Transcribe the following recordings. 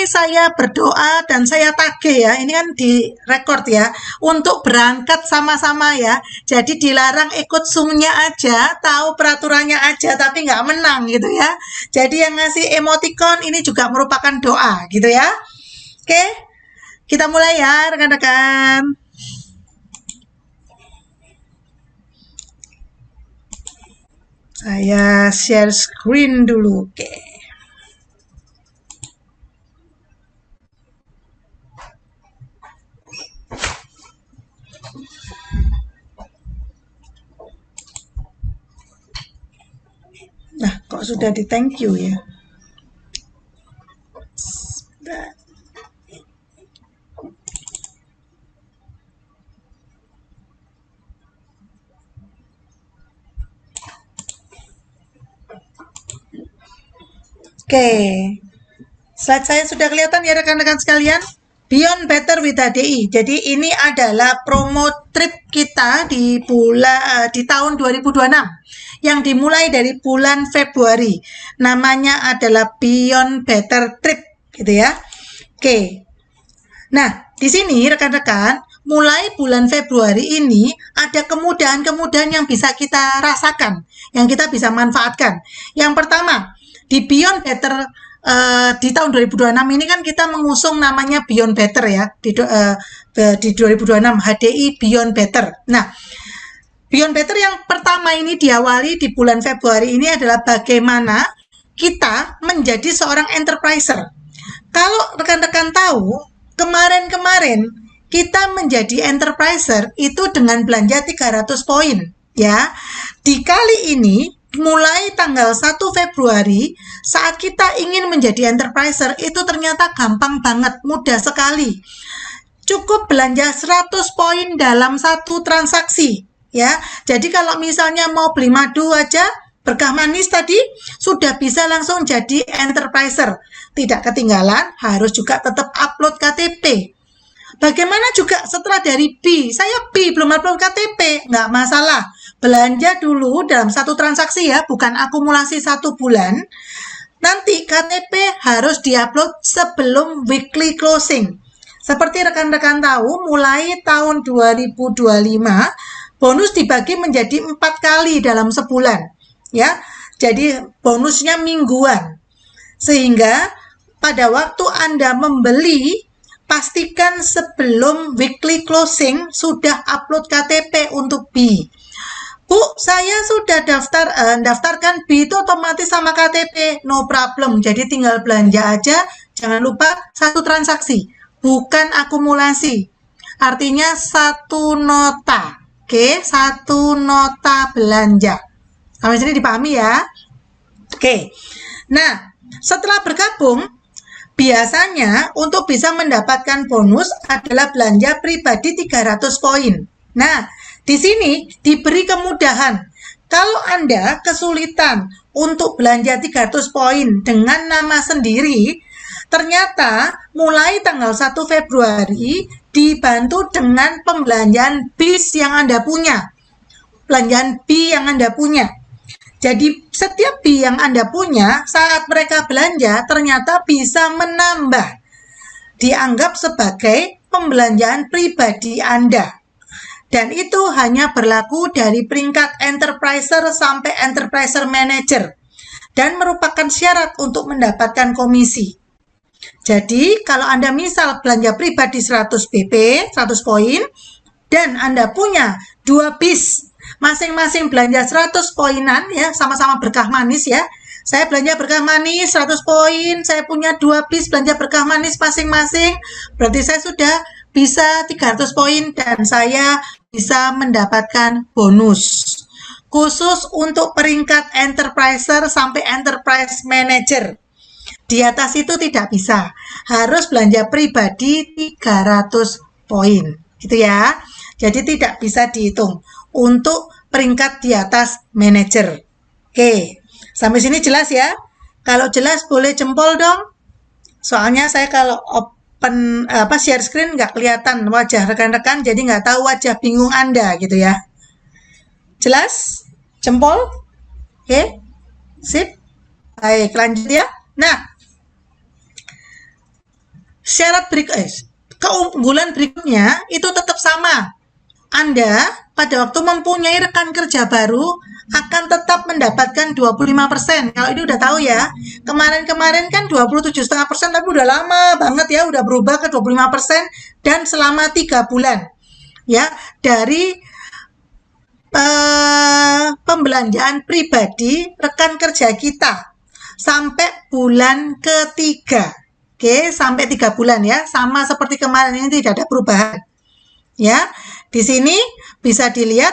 saya berdoa dan saya tagih ya, ini kan direkord ya, untuk berangkat sama-sama ya. Jadi dilarang ikut Zoom-nya aja, tahu peraturannya aja, tapi nggak menang gitu ya. Jadi yang ngasih emoticon ini juga merupakan doa gitu ya. Oke, kita mulai ya rekan-rekan. Saya share screen dulu, oke. Nah, kok sudah di thank you ya? Oke, slide saya sudah kelihatan ya rekan-rekan sekalian. Beyond Better with HDI. Jadi ini adalah promo trip kita di tahun 2026 yang dimulai dari bulan Februari. Namanya adalah Beyond Better Trip gitu ya. Oke. Nah, di sini rekan-rekan, mulai bulan Februari ini ada kemudahan-kemudahan yang bisa kita rasakan, yang kita bisa manfaatkan. Yang pertama, di Beyond Better di tahun 2026 ini kan kita mengusung namanya Beyond Better ya, di 2026 HDI Beyond Better. Nah, Beyond Better yang pertama ini diawali di bulan Februari ini adalah bagaimana kita menjadi seorang enterpriser. Kalau rekan-rekan tahu, kemarin-kemarin kita menjadi enterpriser itu dengan belanja 300 poin ya. Di kali ini mulai tanggal 1 Februari saat kita ingin menjadi enterpriser itu ternyata gampang banget, mudah sekali. Cukup belanja 100 poin dalam satu transaksi ya. Jadi kalau misalnya mau beli madu aja, berkah manis tadi sudah bisa langsung jadi enterpriser. Tidak ketinggalan, harus juga tetap upload KTP. Bagaimana juga setelah dari B, saya B belum upload KTP, nggak masalah. Belanja dulu dalam satu transaksi ya, bukan akumulasi 1 bulan. Nanti KTP harus diupload sebelum weekly closing. Seperti rekan-rekan tahu, mulai tahun 2025, bonus dibagi menjadi 4 kali dalam sebulan. Ya, jadi bonusnya mingguan. Sehingga pada waktu Anda membeli, pastikan sebelum weekly closing sudah upload KTP untuk B. Bu, saya sudah daftarkan B itu otomatis sama KTP. No problem. Jadi tinggal belanja aja. Jangan lupa satu transaksi, bukan akumulasi. Artinya satu nota. Oke, satu nota belanja. Sampai sini dipahami ya? Oke. Nah, setelah bergabung, biasanya untuk bisa mendapatkan bonus adalah belanja pribadi 300 poin. Nah, di sini diberi kemudahan. Kalau Anda kesulitan untuk belanja 300 poin dengan nama sendiri, ternyata mulai tanggal 1 Februari dibantu dengan pembelanjaan bis yang Anda punya. Belanjaan B yang Anda punya. Jadi setiap B yang Anda punya saat mereka belanja ternyata bisa menambah. Dianggap sebagai pembelanjaan pribadi Anda. Dan itu hanya berlaku dari peringkat enterpriser sampai enterpriser manager. Dan merupakan syarat untuk mendapatkan komisi. Jadi kalau Anda misal belanja pribadi 100 BP, 100 poin, dan Anda punya 2 bis, masing-masing belanja 100 poinan ya, sama-sama berkah manis ya. Saya belanja berkah manis 100 poin, saya punya 2 bis belanja berkah manis masing-masing. Berarti saya sudah bisa 300 poin dan saya bisa mendapatkan bonus. Khusus untuk peringkat enterpriser sampai enterprise manager. Di atas itu tidak bisa. Harus belanja pribadi 300 poin. Gitu ya. Jadi tidak bisa dihitung untuk peringkat di atas manajer. Oke, sampai sini jelas ya? Kalau jelas boleh jempol dong. Soalnya saya kalau open share screen nggak kelihatan wajah rekan-rekan, jadi nggak tahu wajah bingung Anda gitu ya. Jelas? Jempol? Oke, sip. Baik, lanjut ya. Nah, keunggulan berikutnya itu tetap sama. Anda pada waktu mempunyai rekan kerja baru akan tetap mendapatkan 25%. Kalau ini udah tahu ya. Kemarin-kemarin kan 27,5%, tapi udah lama banget ya, udah berubah ke 25% dan selama 3 bulan. Ya, dari pembelanjaan pribadi rekan kerja kita sampai bulan ketiga. Oke, sampai 3 bulan ya. Sama seperti kemarin, ini tidak ada perubahan. Ya, di sini bisa dilihat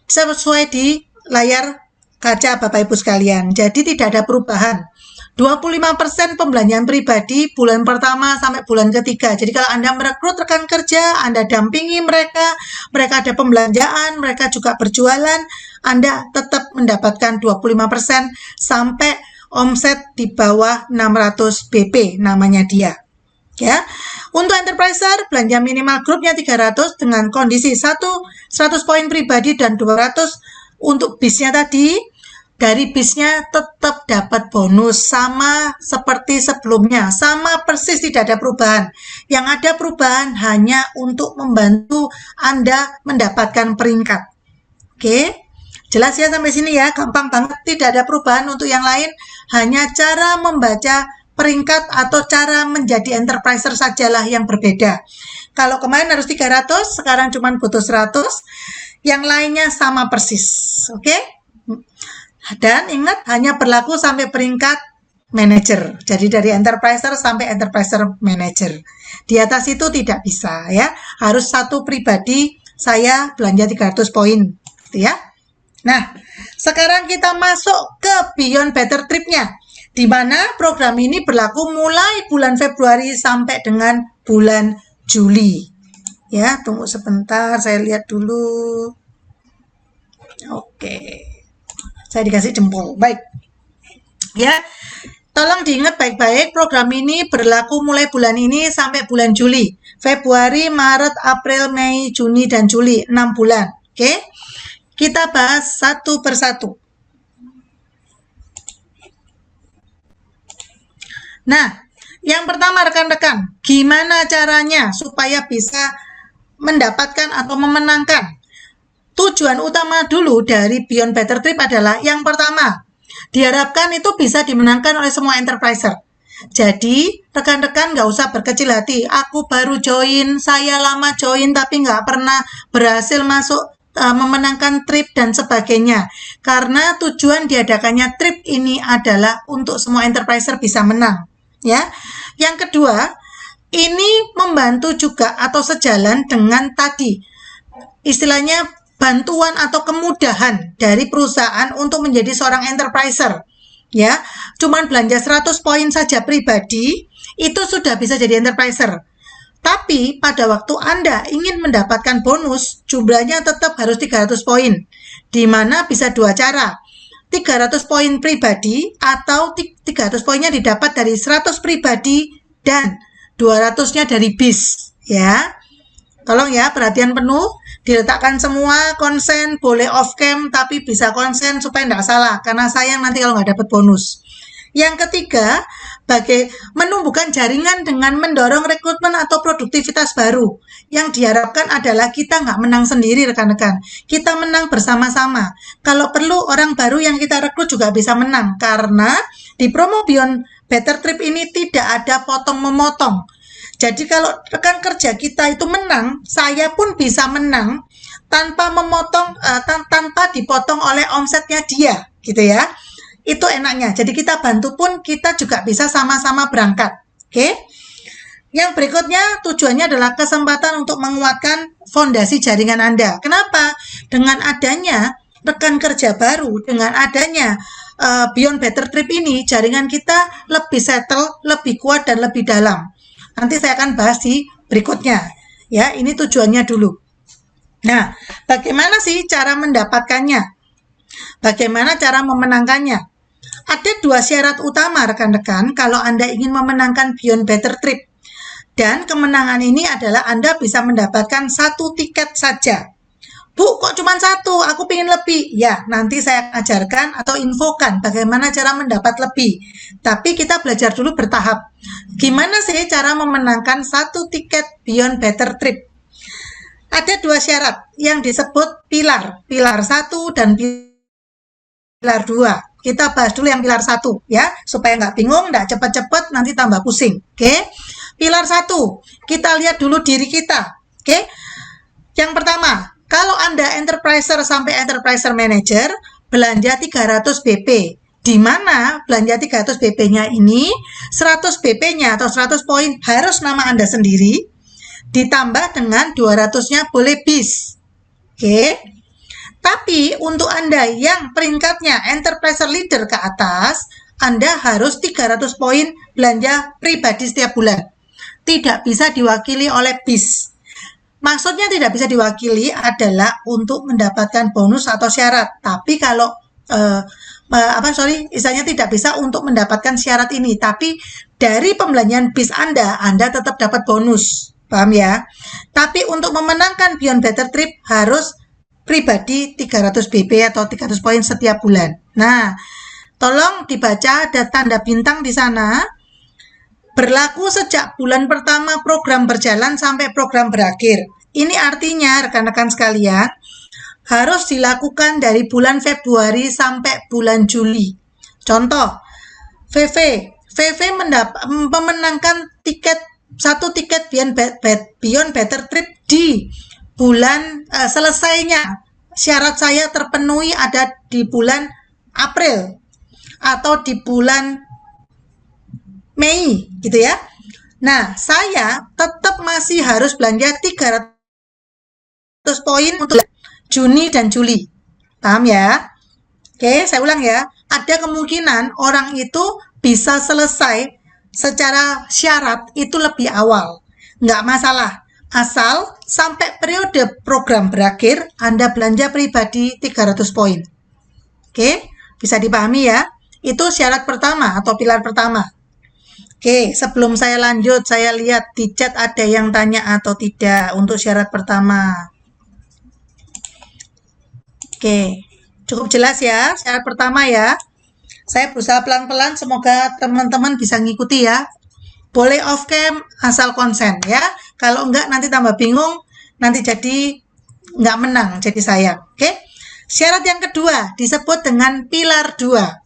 sesuai di layar kaca Bapak Ibu sekalian. Jadi tidak ada perubahan. 25% pembelanjaan pribadi bulan pertama sampai bulan ketiga. Jadi kalau Anda merekrut rekan kerja, Anda dampingi mereka ada pembelanjaan, mereka juga berjualan, Anda tetap mendapatkan 25% sampai omset di bawah 600 BP namanya dia. Ya. Untuk enterpriser, belanja minimal grupnya 300 dengan kondisi 100 poin pribadi dan 200 untuk bisnya tadi. Dari bisnya tetap dapat bonus sama seperti sebelumnya, sama persis, tidak ada perubahan. Yang ada perubahan hanya untuk membantu Anda mendapatkan peringkat. Oke, jelas ya sampai sini ya, gampang banget, tidak ada perubahan untuk yang lain, hanya cara membaca peringkat atau cara menjadi enterpriser sajalah yang berbeda. Kalau kemarin harus 300, sekarang cuma butuh 100, yang lainnya sama persis. Oke? Dan ingat, hanya berlaku sampai peringkat manager. Jadi dari enterpriser sampai enterpriser manager. Di atas itu tidak bisa ya. Harus satu pribadi saya belanja 300 poin, gitu ya. Nah, sekarang kita masuk ke Beyond Better Trip-nya, di mana program ini berlaku mulai bulan Februari sampai dengan bulan Juli. Ya, tunggu sebentar, saya lihat dulu. Oke, saya dikasih jempol. Baik, ya, tolong diingat baik-baik, program ini berlaku mulai bulan ini sampai bulan Juli. Februari, Maret, April, Mei, Juni, dan Juli, 6 bulan. Oke, kita bahas satu persatu. Nah, yang pertama rekan-rekan, gimana caranya supaya bisa mendapatkan atau memenangkan? Tujuan utama dulu dari Beyond Better Trip adalah yang pertama, diharapkan itu bisa dimenangkan oleh semua enterpriser. Jadi, rekan-rekan nggak usah berkecil hati. Aku baru join, saya lama join tapi nggak pernah berhasil masuk memenangkan trip dan sebagainya. Karena tujuan diadakannya trip ini adalah untuk semua enterpriser bisa menang. Ya, yang kedua, ini membantu juga atau sejalan dengan tadi istilahnya bantuan atau kemudahan dari perusahaan untuk menjadi seorang enterpriser. Ya, cuman belanja 100 poin saja pribadi itu sudah bisa jadi enterpriser. Tapi pada waktu Anda ingin mendapatkan bonus, jumlahnya tetap harus 300 poin. Di mana bisa dua cara. 300 poin pribadi atau 300 poinnya didapat dari 100 pribadi dan 200-nya dari bis, ya. Tolong ya, perhatian penuh, diletakkan semua konsen, boleh off cam tapi bisa konsen supaya tidak salah, karena sayang nanti kalau nggak dapat bonus. Yang ketiga, menumbuhkan jaringan dengan mendorong rekrutmen atau produktivitas baru. Yang diharapkan adalah kita nggak menang sendiri rekan-rekan. Kita menang bersama-sama. Kalau perlu orang baru yang kita rekrut juga bisa menang. Karena di promo Beyond Better Trip ini tidak ada potong-memotong. Jadi kalau rekan kerja kita itu menang, saya pun bisa menang tanpa memotong, tanpa dipotong oleh omsetnya dia, gitu ya. Itu enaknya. Jadi kita bantu pun kita juga bisa sama-sama berangkat. Oke. Yang berikutnya tujuannya adalah kesempatan untuk menguatkan fondasi jaringan Anda. Kenapa? Dengan adanya rekan kerja baru, dengan adanya Beyond Better Trip ini, jaringan kita lebih settle, lebih kuat, dan lebih dalam. Nanti saya akan bahas di berikutnya. Ya, ini tujuannya dulu. Nah, bagaimana sih cara mendapatkannya? Bagaimana cara memenangkannya? Ada dua syarat utama rekan-rekan kalau Anda ingin memenangkan Beyond Better Trip. Dan kemenangan ini adalah Anda bisa mendapatkan 1 tiket saja. Bu, kok cuma satu? Aku pengen lebih. Ya, nanti saya ajarkan atau infokan bagaimana cara mendapat lebih. Tapi kita belajar dulu bertahap. Gimana sih cara memenangkan satu tiket Beyond Better Trip? Ada dua syarat yang disebut pilar. Pilar 1 dan pilar 2. Kita bahas dulu yang pilar 1 ya, supaya nggak bingung, nggak cepet-cepet, nanti tambah pusing. Oke? Pilar 1, kita lihat dulu diri kita. Oke? Yang pertama, kalau Anda enterpriser sampai enterpriser manager, belanja 300 BP. Di mana belanja 300 BP-nya ini, 100 BP-nya atau 100 poin harus nama Anda sendiri, ditambah dengan 200-nya boleh bis. Oke. Tapi untuk Anda yang peringkatnya enterpriser leader ke atas, Anda harus 300 poin belanja pribadi setiap bulan. Tidak bisa diwakili oleh bis. Maksudnya tidak bisa diwakili adalah untuk mendapatkan bonus atau syarat. Tapi kalau istilahnya tidak bisa untuk mendapatkan syarat ini. Tapi dari pembelanjaan bis Anda tetap dapat bonus. Paham ya? Tapi untuk memenangkan Beyond Better Trip harus pribadi 300 BP atau 300 poin setiap bulan. Nah, tolong dibaca, ada tanda bintang di sana. Berlaku sejak bulan pertama program berjalan sampai program berakhir. Ini artinya rekan-rekan sekalian harus dilakukan dari bulan Februari sampai bulan Juli. Contoh, VV memenangkan satu tiket Beyond Better Trip di bulan selesainya. Syarat saya terpenuhi ada di bulan April atau di bulan Mei gitu ya. Nah, saya tetap masih harus belanja 300 poin untuk Juni dan Juli. Paham ya? Oke, saya ulang ya. Ada kemungkinan orang itu bisa selesai secara syarat itu lebih awal. Nggak masalah. Asal sampai periode program berakhir, Anda belanja pribadi 300 poin. Oke, bisa dipahami ya? Itu syarat pertama atau pilar pertama. Oke, sebelum saya lanjut, saya lihat di chat ada yang tanya atau tidak untuk syarat pertama. Oke, cukup jelas ya syarat pertama ya. Saya berusaha pelan-pelan, semoga teman-teman bisa ngikuti ya. Boleh off cam asal konsen ya. Kalau enggak nanti tambah bingung, nanti jadi enggak menang, jadi sayang. Oke. Syarat yang kedua disebut dengan pilar 2.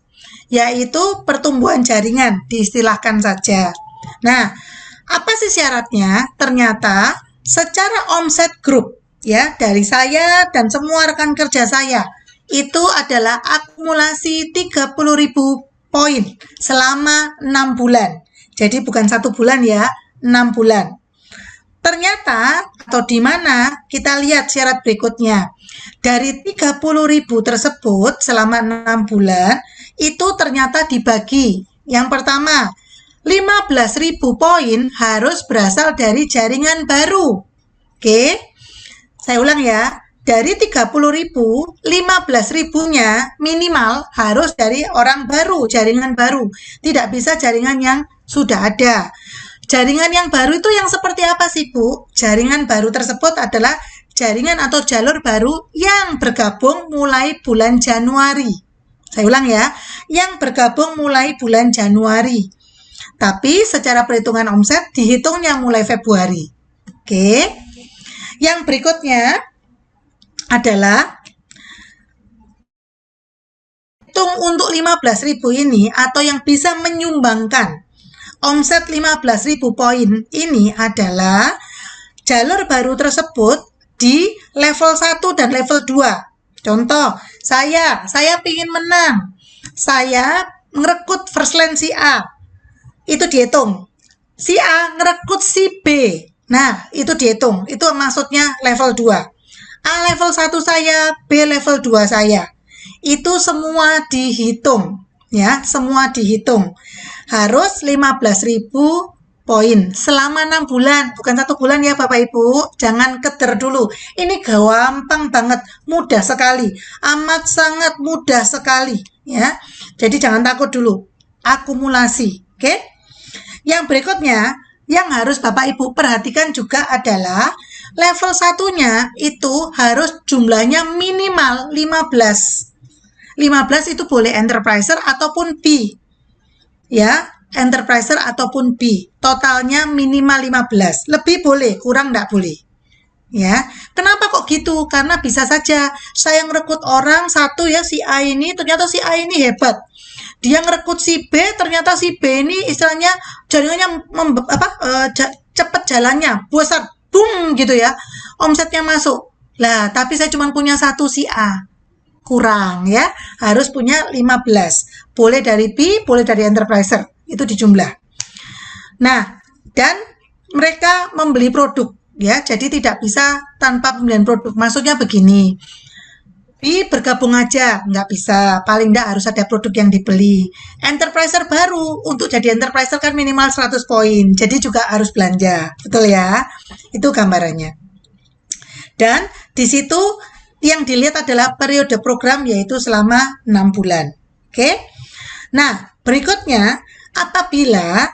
Yaitu pertumbuhan jaringan, diistilahkan saja. Nah, apa sih syaratnya? Ternyata secara omset grup ya dari saya dan semua rekan kerja saya itu adalah akumulasi 30.000 poin selama 6 bulan. Jadi bukan 1 bulan ya, 6 bulan. Ternyata atau di mana kita lihat syarat berikutnya. Dari 30.000 tersebut selama 6 bulan itu ternyata dibagi. Yang pertama, 15.000 poin harus berasal dari jaringan baru. Oke, saya ulang ya. Dari 30.000, 15.000-nya minimal harus dari orang baru, jaringan baru. Tidak bisa jaringan yang sudah ada. Jaringan yang baru itu yang seperti apa sih, Bu? Jaringan baru tersebut adalah jaringan atau jalur baru yang bergabung mulai bulan Januari. Saya ulang ya, yang bergabung mulai bulan Januari. Tapi secara perhitungan omset dihitungnya mulai Februari. Oke. Yang berikutnya adalah hitung untuk 15.000 ini atau yang bisa menyumbangkan omset 15.000 poin ini adalah jalur baru tersebut di level 1 dan level 2. Contoh, saya ingin menang. Saya ngerekrut first line si A. Itu dihitung. Si A ngerekrut si B. Nah, itu dihitung. Itu maksudnya level 2. A level 1 saya, B level 2 saya. Itu semua dihitung. Ya, semua dihitung. Harus 15.000 poin selama 6 bulan, bukan 1 bulan ya Bapak Ibu. Jangan keder dulu. Ini gampang banget, mudah sekali, amat sangat mudah sekali ya. Jadi jangan takut dulu. Akumulasi, oke? Yang berikutnya yang harus Bapak Ibu perhatikan juga adalah Level satunya itu harus jumlahnya minimal 15. 15 itu boleh enterpriser ataupun B. Ya, enterpriser ataupun B. Totalnya minimal 15. Lebih boleh, kurang enggak boleh. Ya, kenapa kok gitu? Karena bisa saja saya ngerekrut orang satu ya, si A ini, ternyata si A ini hebat. Dia ngerekrut si B, ternyata si B ini istilahnya jaringannya cepet jalannya, besar, boom gitu ya, omsetnya masuk. Lah, tapi saya cuma punya satu si A. Kurang ya, harus punya 15. Boleh dari B, boleh dari enterpriser. Itu dijumlah. Nah, dan mereka membeli produk ya, jadi tidak bisa tanpa pembelian produk. Maksudnya begini, B bergabung aja, nggak bisa. Paling nggak harus ada produk yang dibeli. Enterpriser baru, untuk jadi enterpriser kan minimal 100 poin. Jadi juga harus belanja. Betul ya? Itu gambarannya. Dan di situ yang dilihat adalah periode program, yaitu selama 6 bulan. Oke? Nah, berikutnya apabila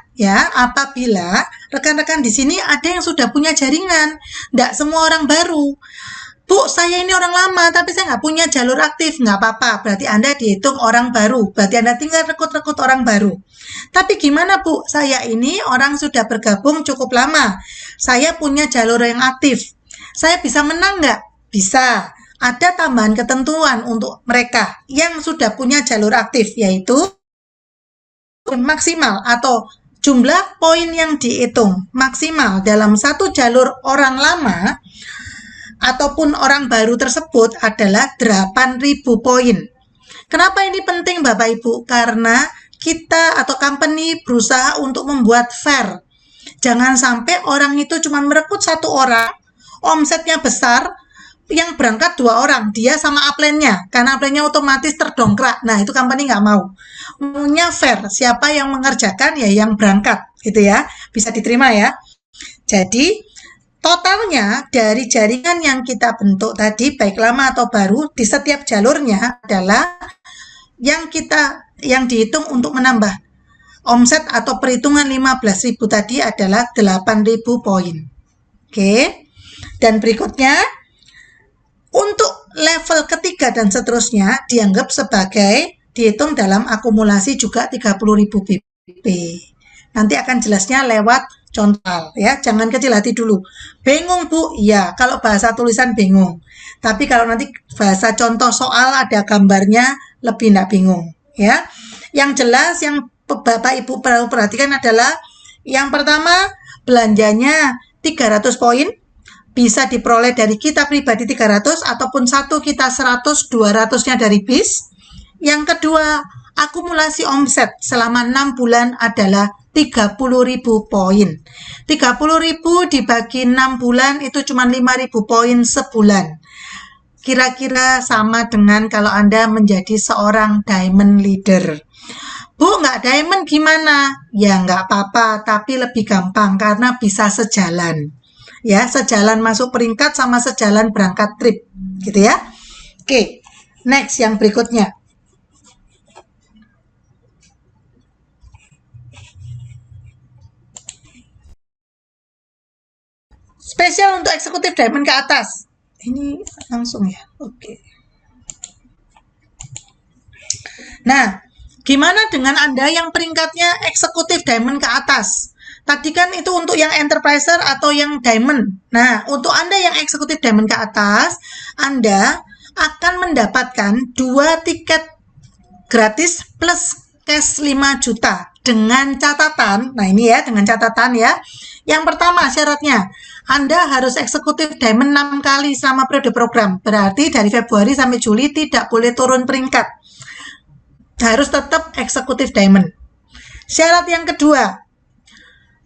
rekan-rekan di sini ada yang sudah punya jaringan, nggak semua orang baru. Bu, saya ini orang lama, tapi saya nggak punya jalur aktif. Nggak apa-apa, berarti Anda dihitung orang baru. Berarti Anda tinggal rekrut-rekrut orang baru. Tapi gimana, Bu? Saya ini orang sudah bergabung cukup lama. Saya punya jalur yang aktif. Saya bisa menang nggak? Bisa. Ada tambahan ketentuan untuk mereka yang sudah punya jalur aktif, yaitu maksimal atau jumlah poin yang dihitung maksimal dalam satu jalur orang lama ataupun orang baru tersebut adalah 8.000 poin. Kenapa ini penting Bapak Ibu? Karena kita atau company berusaha untuk membuat fair. Jangan sampai orang itu cuma merekrut satu orang, omsetnya besar, yang berangkat 2 orang, dia sama upline-nya, karena upline-nya otomatis terdongkrak. Nah, itu company nggak mau. Maunya fair, siapa yang mengerjakan ya yang berangkat, gitu ya. Bisa diterima ya. Jadi, totalnya dari jaringan yang kita bentuk tadi, baik lama atau baru, di setiap jalurnya adalah yang dihitung untuk menambah omset atau perhitungan 15.000 tadi adalah 8.000 poin. Oke. Dan berikutnya, untuk level ketiga dan seterusnya dianggap sebagai dihitung dalam akumulasi juga 30.000 BP. Nanti akan jelasnya lewat contoh ya, jangan kecil hati dulu. Bingung Bu? Iya, kalau bahasa tulisan bingung. Tapi kalau nanti bahasa contoh soal ada gambarnya lebih enggak bingung ya. Yang jelas yang Bapak Ibu perlu perhatikan adalah yang pertama belanjanya 300 poin. Bisa diperoleh dari kita pribadi 300 ataupun satu kita 100, 200-nya dari BIS. Yang kedua, akumulasi omset selama 6 bulan adalah 30.000 poin. 30.000 dibagi 6 bulan itu cuma 5.000 poin sebulan. Kira-kira sama dengan kalau Anda menjadi seorang diamond leader. Bu, nggak diamond gimana? Ya nggak apa-apa, tapi lebih gampang karena bisa sejalan. Ya, sejalan masuk peringkat sama sejalan berangkat trip, gitu ya. Oke, next yang berikutnya. Spesial untuk eksekutif diamond ke atas. Ini langsung ya, oke. Nah, gimana dengan Anda yang peringkatnya eksekutif diamond ke atas? Tadi kan itu untuk yang enterpriser atau yang diamond. Nah, untuk Anda yang eksekutif diamond ke atas, Anda akan mendapatkan 2 tiket gratis plus cash 5 juta. Dengan catatan, nah ini ya, dengan catatan ya. Yang pertama syaratnya, Anda harus eksekutif diamond 6 kali selama periode program. Berarti dari Februari sampai Juli tidak boleh turun peringkat. Harus tetap eksekutif diamond. Syarat yang kedua,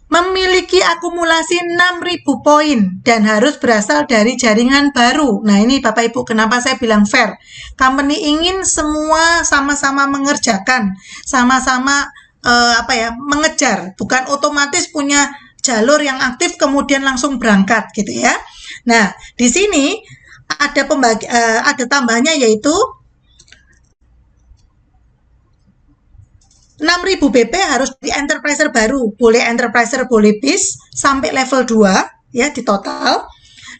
memiliki akumulasi 6.000 poin dan harus berasal dari jaringan baru. Nah ini Bapak Ibu kenapa saya bilang fair. Company ingin semua sama-sama mengerjakan, sama-sama mengejar. Bukan otomatis punya jalur yang aktif kemudian langsung berangkat gitu ya. Nah di sini ada tambahannya yaitu 6.000 BP harus di enterpriser baru, boleh enterpriser, boleh BIS, sampai level 2 ya di total.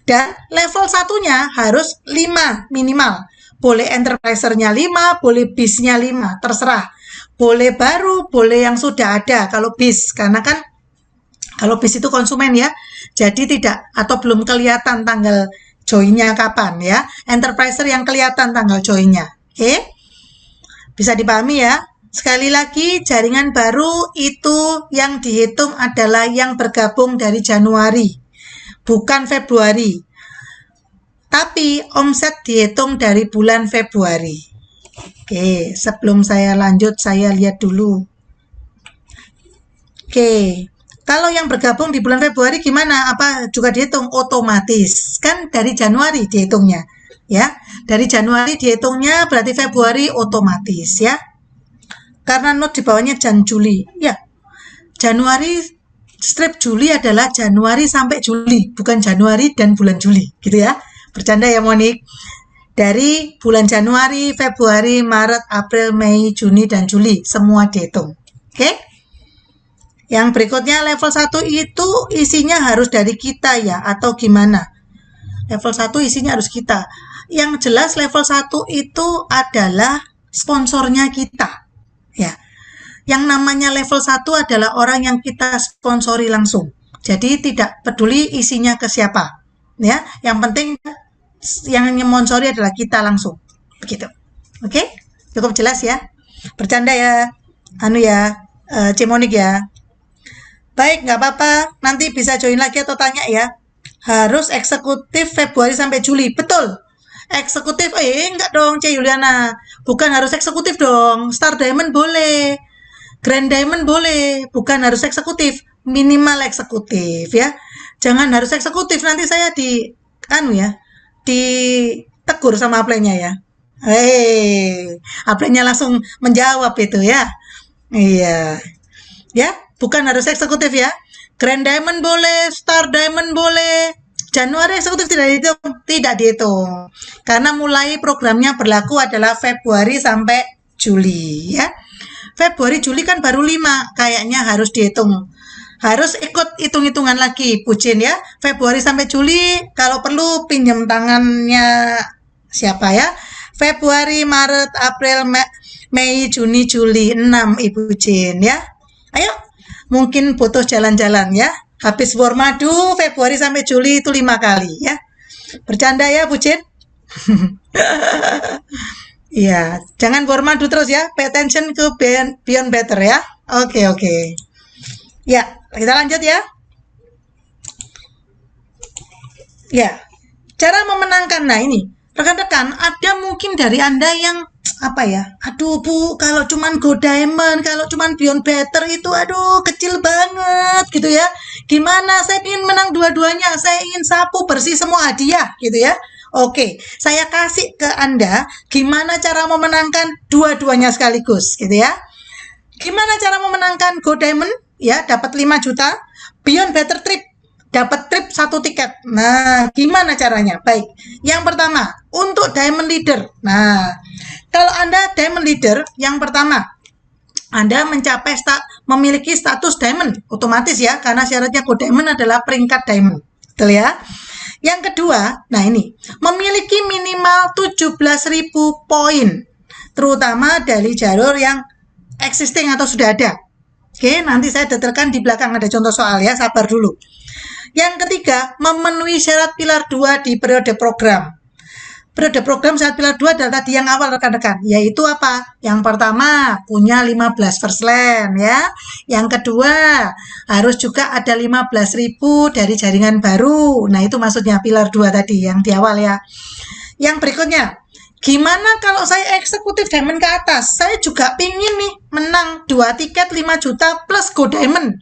Dan level satunya harus 5 minimal. Boleh enterpriser-nya 5, boleh bis-nya 5, terserah. Boleh baru, boleh yang sudah ada kalau bis. Karena kan kalau bis itu konsumen ya, jadi tidak atau belum kelihatan tanggal join-nya kapan ya. Enterpriser yang kelihatan tanggal join-nya. Oke? Bisa dipahami ya? Sekali lagi, jaringan baru itu yang dihitung adalah yang bergabung dari Januari, bukan Februari. Tapi omset dihitung dari bulan Februari. Oke, sebelum saya lanjut, saya lihat dulu. Oke, kalau yang bergabung di bulan Februari gimana? Apa juga dihitung? Otomatis. Kan dari Januari dihitungnya. Ya, dari Januari dihitungnya berarti Februari otomatis ya. Karena note di bawahnya Jan Juli. Ya, Januari strip Juli adalah Januari sampai Juli, bukan Januari dan bulan Juli, gitu ya. Bercanda ya Monik. Dari bulan Januari, Februari, Maret, April, Mei, Juni, dan Juli. Semua dihitung. Oke? Yang berikutnya level 1 itu isinya harus dari kita ya, atau gimana? Level 1 isinya harus kita. Yang jelas level 1 itu adalah sponsornya kita. Ya, yang namanya level 1 adalah orang yang kita sponsori langsung. Jadi tidak peduli isinya ke siapa. Ya, yang penting yang sponsori adalah kita langsung. Begitu. Oke? Cukup jelas ya? Bercanda ya. Cimonik ya. Baik, nggak apa-apa. Nanti bisa join lagi atau tanya ya. Harus eksekutif Februari sampai Juli. Betul. Eksekutif, enggak dong, C. Yuliana. Bukan harus eksekutif dong. Star Diamond boleh. Grand Diamond boleh. Bukan harus eksekutif. Minimal eksekutif ya. Jangan harus eksekutif. Nanti saya ditegur sama upline-nya ya. Upline-nya langsung menjawab itu ya. Iya. Ya, bukan harus eksekutif ya. Grand Diamond boleh, Star Diamond boleh. Januari eksekutif tidak dihitung. Karena mulai programnya berlaku adalah Februari sampai Juli ya. Februari Juli kan baru 5, kayaknya harus dihitung. Harus ikut hitung-hitungan lagi, Pucin ya. Februari sampai Juli, kalau perlu pinjam tangannya siapa ya? Februari, Maret, April, Mei, Juni, Juli, 6 Ibu Jin ya. Ayo, mungkin butuh jalan-jalan ya. Habis Wormadu, Februari sampai Juli itu 5 kali ya. Bercanda ya, Bu Jin? Iya, jangan Wormadu terus ya. Pay attention ke Beyond Better ya. Oke. Ya, kita lanjut ya. Ya, cara memenangkan. Nah ini, rekan-rekan, ada mungkin dari Anda yang aduh Bu, kalau cuman Go Diamond, kalau cuman Beyond Better itu aduh kecil banget gitu ya. Gimana, saya ingin menang dua-duanya, saya ingin sapu bersih semua hadiah gitu ya. Oke, saya kasih ke Anda gimana cara memenangkan dua-duanya sekaligus gitu ya. Gimana cara memenangkan Go Diamond ya, dapat 5 juta, Beyond Better Trip dapat trip 1 tiket. Nah, gimana caranya? Baik, yang pertama untuk Diamond Leader. Nah, kalau Anda Diamond Leader, yang pertama, Anda memiliki status Diamond, otomatis ya, karena syaratnya Go Diamond adalah peringkat Diamond. Betul ya? Yang kedua, nah ini, memiliki minimal 17.000 poin, terutama dari jalur yang existing atau sudah ada. Oke, nanti saya detailkan di belakang ada contoh soal ya, sabar dulu. Yang ketiga, memenuhi syarat pilar 2 di periode program. Periode program syarat pilar 2 adalah tadi yang awal rekan-rekan, yaitu apa? Yang pertama, punya 15 first land ya. Yang kedua, harus juga ada 15.000 dari jaringan baru. Nah, itu maksudnya pilar 2 tadi yang di awal ya. Yang berikutnya, gimana kalau saya eksekutif Diamond ke atas? Saya juga pingin nih menang 2 tiket 5 juta plus Go Diamond.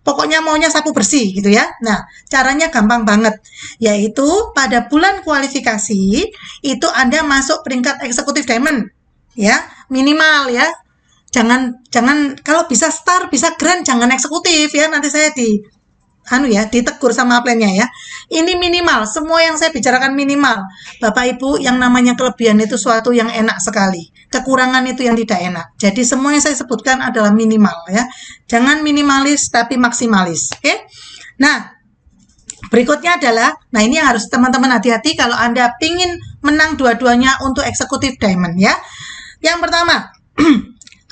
Pokoknya maunya sapu bersih gitu ya. Nah, caranya gampang banget. Yaitu pada bulan kualifikasi, itu Anda masuk peringkat eksekutif Diamond. Ya, minimal ya. Jangan kalau bisa Star, bisa Grand, jangan eksekutif ya. Nanti saya ditegur sama upline-nya ya. Ini minimal, semua yang saya bicarakan minimal. Bapak Ibu, yang namanya kelebihan itu suatu yang enak sekali. Kekurangan itu yang tidak enak. Jadi semua yang saya sebutkan adalah minimal ya. Jangan minimalis tapi maksimalis. Oke? Nah, Berikutnya adalah, nah ini yang harus teman-teman hati-hati kalau Anda pingin menang dua-duanya untuk eksekutif diamond ya. Yang pertama,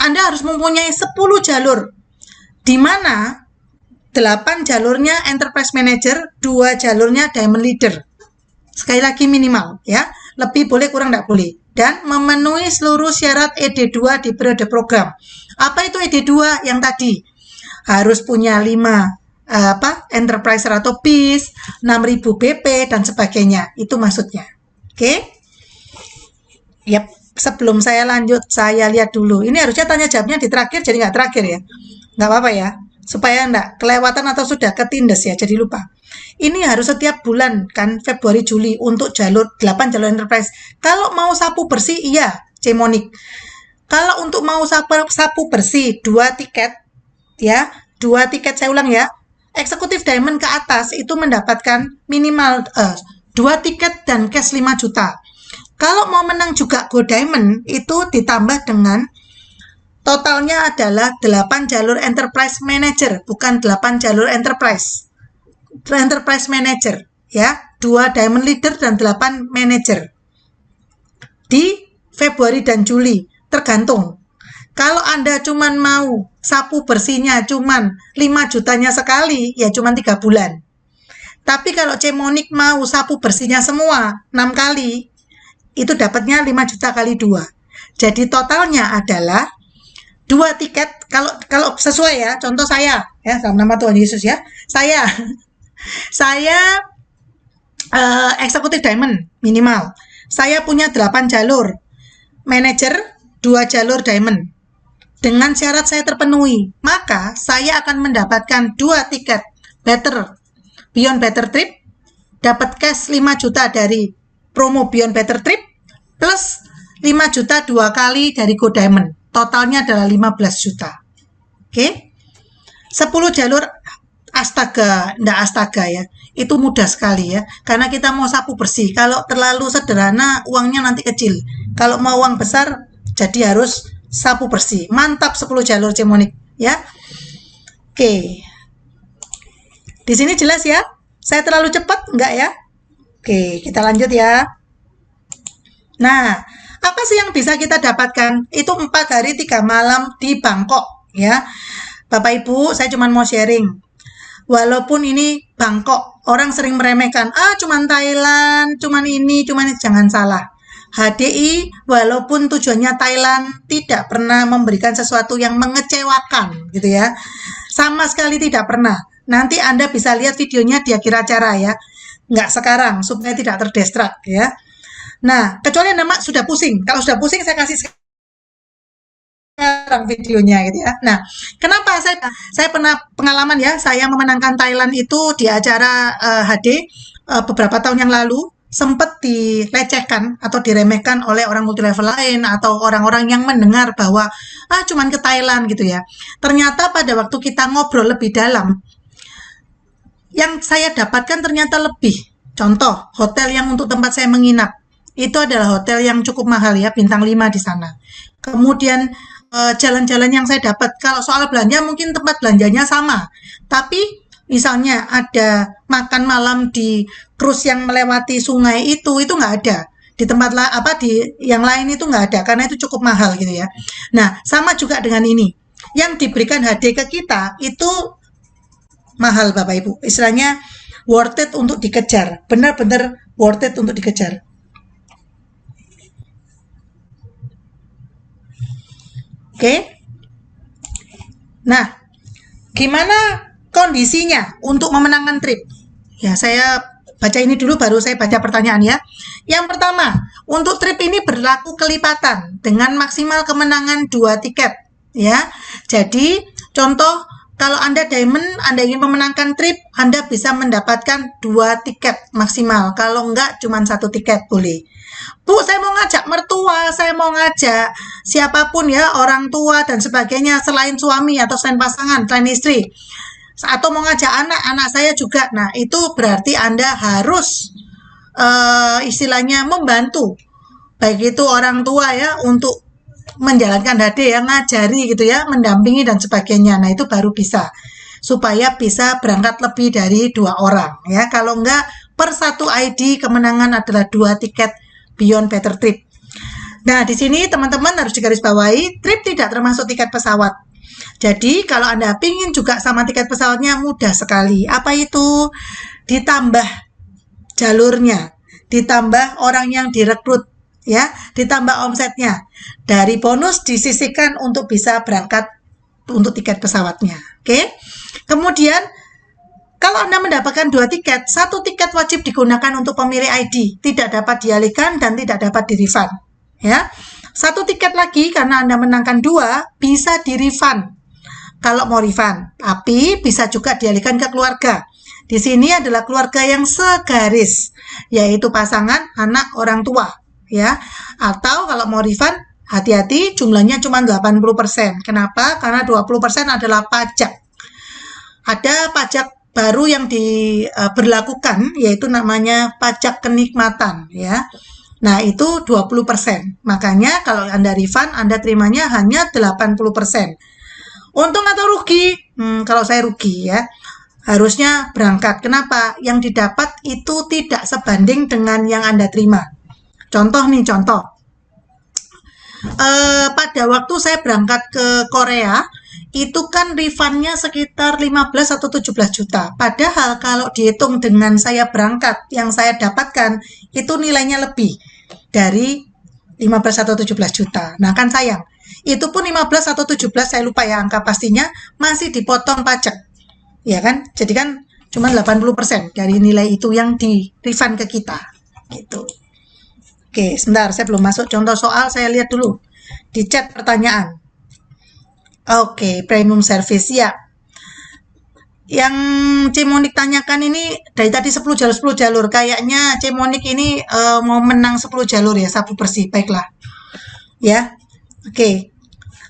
Anda harus mempunyai 10 jalur, di mana 8 jalurnya enterprise manager, 2 jalurnya diamond leader. Sekali lagi minimal ya, lebih boleh kurang tidak boleh. Dan memenuhi seluruh syarat ED2 di periode program. Apa itu ED2 yang tadi? Harus punya 5 enterprise atau BIS, 6.000 BP dan sebagainya. Itu maksudnya. Oke? Yap, sebelum saya lanjut, saya lihat dulu. Ini harusnya tanya jawabnya di terakhir, jadi nggak terakhir ya. Nggak apa-apa ya. Supaya nggak kelewatan atau sudah ketindas ya, jadi lupa. Ini harus setiap bulan kan, Februari Juli untuk 8 jalur enterprise. Kalau mau sapu bersih iya, Cemonik. Kalau untuk mau sapu bersih 2 tiket ya, 2 tiket saya ulang ya. Eksekutif diamond ke atas itu mendapatkan minimal 2 tiket dan cash 5 juta. Kalau mau menang juga Go Diamond itu ditambah dengan totalnya adalah 8 jalur enterprise manager, bukan 8 jalur enterprise manager ya, 2 diamond leader dan 8 manager di Februari dan Juli, tergantung. Kalau Anda cuman mau sapu bersihnya cuman 5 jutanya sekali, ya cuman 3 bulan. Tapi kalau Cemonik mau sapu bersihnya semua 6 kali, itu dapatnya 5 juta kali 2. Jadi totalnya adalah 2 tiket, kalau sesuai ya, contoh saya ya, dalam nama Tuhan Yesus ya, saya eksekutif diamond minimal. Saya punya 8 jalur. Manager 2 jalur diamond. Dengan syarat saya terpenuhi, maka saya akan mendapatkan 2 tiket Beyond Better Trip, dapat cash 5 juta dari promo Beyond Better Trip, plus 5 juta 2 kali dari Go Diamond. Totalnya adalah 15 juta. Oke? 10 jalur. Astaga ya, itu mudah sekali ya, karena kita mau sapu bersih. Kalau terlalu sederhana, uangnya nanti kecil. Kalau mau uang besar, jadi harus sapu bersih. Mantap 10 jalur Cemonik ya. Oke, di sini jelas ya, saya terlalu cepat enggak ya? Oke, kita lanjut ya. Nah, apa sih yang bisa kita dapatkan? Itu 4 hari 3 malam di Bangkok ya. Bapak Ibu, saya cuma mau sharing. Walaupun ini Bangkok, orang sering meremehkan, cuman Thailand, cuman ini, jangan salah. HDI, walaupun tujuannya Thailand, tidak pernah memberikan sesuatu yang mengecewakan, gitu ya. Sama sekali tidak pernah. Nanti Anda bisa lihat videonya di akhir acara ya. Nggak sekarang, supaya tidak terdistrak ya. Nah, kecuali Anda sudah pusing. Kalau sudah pusing, saya kasih sekarang videonya gitu ya. Nah, kenapa saya pernah pengalaman ya, saya memenangkan Thailand itu di acara HD beberapa tahun yang lalu, sempat dilecehkan atau diremehkan oleh orang multilevel lain atau orang-orang yang mendengar bahwa cuman ke Thailand gitu ya. Ternyata pada waktu kita ngobrol lebih dalam, yang saya dapatkan ternyata lebih. Contoh, hotel yang untuk tempat saya menginap itu adalah hotel yang cukup mahal ya, bintang 5 di sana. Kemudian jalan-jalan yang saya dapat, kalau soal belanja mungkin tempat belanjanya sama, tapi misalnya ada makan malam di cruise yang melewati sungai itu nggak ada. Di tempat di yang lain itu nggak ada, karena itu cukup mahal gitu ya. Nah, sama juga dengan ini. Yang diberikan HD ke kita itu mahal Bapak Ibu. Istilahnya worth it untuk dikejar. Benar-benar worth it untuk dikejar. Oke. Nah, gimana kondisinya untuk memenangkan trip? Ya, saya baca ini dulu baru saya baca pertanyaan ya. Yang pertama, untuk trip ini berlaku kelipatan dengan maksimal kemenangan 2 tiket ya. Jadi, contoh kalau Anda diamond, Anda ingin memenangkan trip, Anda bisa mendapatkan 2 tiket maksimal. Kalau enggak, cuma 1 tiket boleh. Bu, saya mau ngajak mertua, saya mau ngajak siapapun ya, orang tua dan sebagainya, selain suami atau selain pasangan, selain istri. Atau mau ngajak anak saya juga. Nah, itu berarti Anda harus istilahnya membantu. Baik itu orang tua ya, untuk menjalankan HD ya, ngajari gitu ya, mendampingi dan sebagainya. Nah, itu baru bisa. supaya bisa berangkat lebih dari 2 orang ya. Kalau enggak, per 1 ID kemenangan adalah 2 tiket Beyond Better Trip. Nah, di sini teman-teman harus digarisbawahi, trip tidak termasuk tiket pesawat. Jadi, kalau Anda pingin juga sama tiket pesawatnya, mudah sekali. Apa itu? Ditambah jalurnya, ditambah orang yang direkrut, ya, ditambah omsetnya. Dari bonus disisihkan untuk bisa berangkat untuk tiket pesawatnya. Oke. Kemudian, kalau Anda mendapatkan 2 tiket, 1 tiket wajib digunakan untuk pemilih ID, tidak dapat dialihkan dan tidak dapat di-refund. Ya. 1 tiket lagi karena Anda menangkan 2 bisa di-refund kalau mau refund, tapi bisa juga dialihkan ke keluarga. Di sini adalah keluarga yang segaris, yaitu pasangan, anak, orang tua, ya. Atau kalau mau refund, hati-hati jumlahnya cuma 80%. Kenapa? Karena 20% adalah pajak. Ada pajak baru yang diberlakukan, yaitu namanya pajak kenikmatan, ya. Nah, itu 20%. Makanya kalau Anda refund, Anda terimanya hanya 80%. Untung atau rugi? Kalau saya rugi ya. Harusnya berangkat. Kenapa? Yang didapat itu tidak sebanding dengan yang Anda terima. Contoh nih, contoh. Pada waktu saya berangkat ke Korea, itu kan refundnya sekitar 15 atau 17 juta. Padahal kalau dihitung dengan saya berangkat, yang saya dapatkan, itu nilainya lebih dari 15 atau 17 juta. Nah, kan sayang. Itu pun 15 atau 17, saya lupa ya angka pastinya, masih dipotong pajak. Ya kan? Jadi kan cuma 80% dari nilai itu yang di refund ke kita. Gitu. Oke, sebentar, saya belum masuk contoh soal, saya lihat dulu di chat pertanyaan. Oke, premium service ya. Yang Cemonik tanyakan ini dari tadi 10 jalur. Kayaknya Cemonik ini mau menang 10 jalur ya, sabu bersih. Baiklah. Ya. Oke.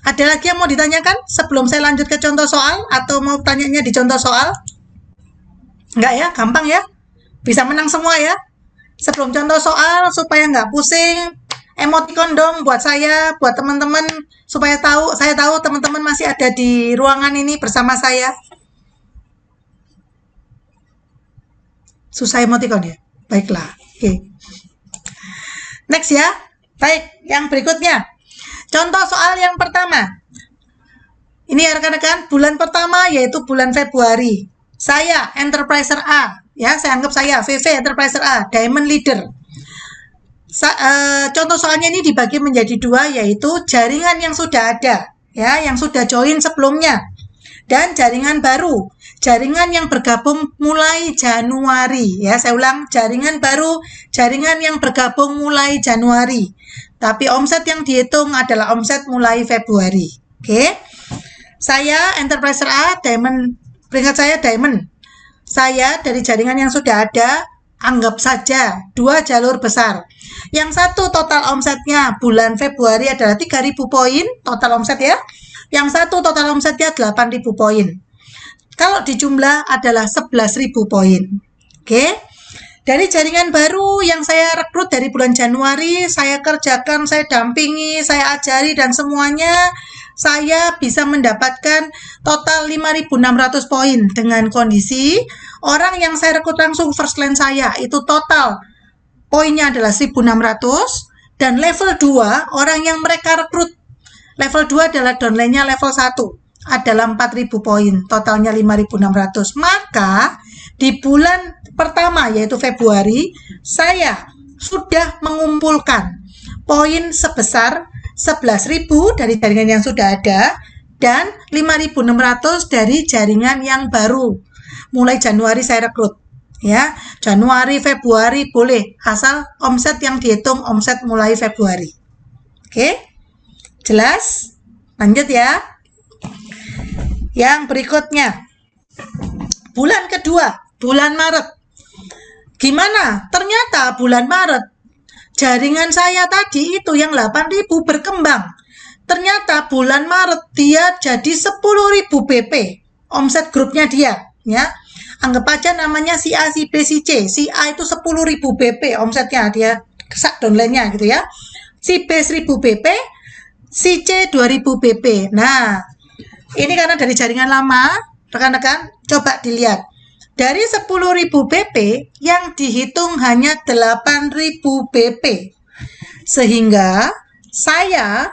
Ada lagi yang mau ditanyakan sebelum saya lanjut ke contoh soal atau mau tanyanya di contoh soal? Enggak ya, gampang ya. Bisa menang semua ya. Sebelum contoh soal supaya nggak pusing, emoticon dong buat saya, buat teman-teman supaya saya tahu teman-teman masih ada di ruangan ini bersama saya. Susah emoticon ya? Baiklah. Oke. Next ya. Baik, yang berikutnya. Contoh soal yang pertama. Ini ya rekan-rekan, bulan pertama yaitu bulan Februari. Saya Enterpriser A, ya saya anggap saya VV Enterpriser A, Diamond Leader. Contoh soalnya ini dibagi menjadi 2, yaitu jaringan yang sudah ada, ya, yang sudah join sebelumnya, dan jaringan baru, jaringan yang bergabung mulai Januari, ya saya ulang, jaringan baru, jaringan yang bergabung mulai Januari. Tapi omset yang dihitung adalah omset mulai Februari. Oke. Saya Enterpriser A, Diamond, peringkat saya Diamond. Saya dari jaringan yang sudah ada, anggap saja 2 jalur besar. Yang satu total omsetnya bulan Februari adalah 3.000 poin, total omset ya. Yang satu total omsetnya 8.000 poin. Kalau dijumlah adalah 11.000 poin. Oke. Dari jaringan baru yang saya rekrut dari bulan Januari, saya kerjakan, saya dampingi, saya ajari, dan semuanya saya bisa mendapatkan total 5.600 poin dengan kondisi orang yang saya rekrut langsung first line saya, itu total poinnya adalah 1.600, dan level 2, orang yang mereka rekrut, level 2 adalah downline-nya level 1, adalah 4.000 poin, totalnya 5.600. Maka di bulan pertama yaitu Februari, saya sudah mengumpulkan poin sebesar 11.000 dari jaringan yang sudah ada dan 5.600 dari jaringan yang baru. Mulai Januari saya rekrut. Ya, Januari, Februari boleh, asal omset yang dihitung omset mulai Februari. Oke? Jelas? Lanjut ya. Yang berikutnya. Bulan kedua, bulan Maret. Gimana? Ternyata bulan Maret, jaringan saya tadi itu yang 8.000 berkembang. Ternyata bulan Maret dia jadi 10.000 BP, omset grupnya dia. Ya, anggap aja namanya si A, si B, si C. Si A itu 10.000 BP omsetnya, dia downline-nya gitu ya. Si B 1.000 BP, si C 2.000 BP. Nah, ini karena dari jaringan lama, Rekan-rekan, coba dilihat. Dari 10.000 BP yang dihitung hanya 8.000 BP. Sehingga saya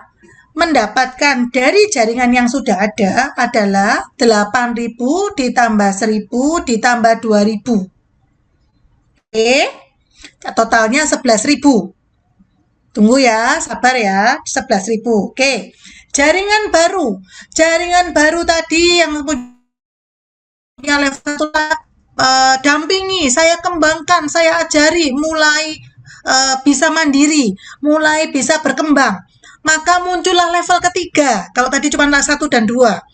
mendapatkan dari jaringan yang sudah ada adalah 8.000 ditambah 1.000 ditambah 2.000. Oke, totalnya 11.000. Tunggu ya, sabar ya, 11.000. Oke, jaringan baru. Jaringan baru tadi yang punya level dampingi, saya kembangkan, saya ajari, mulai bisa mandiri, mulai bisa berkembang. Maka muncullah level ketiga. Kalau tadi cuma 1 dan 2.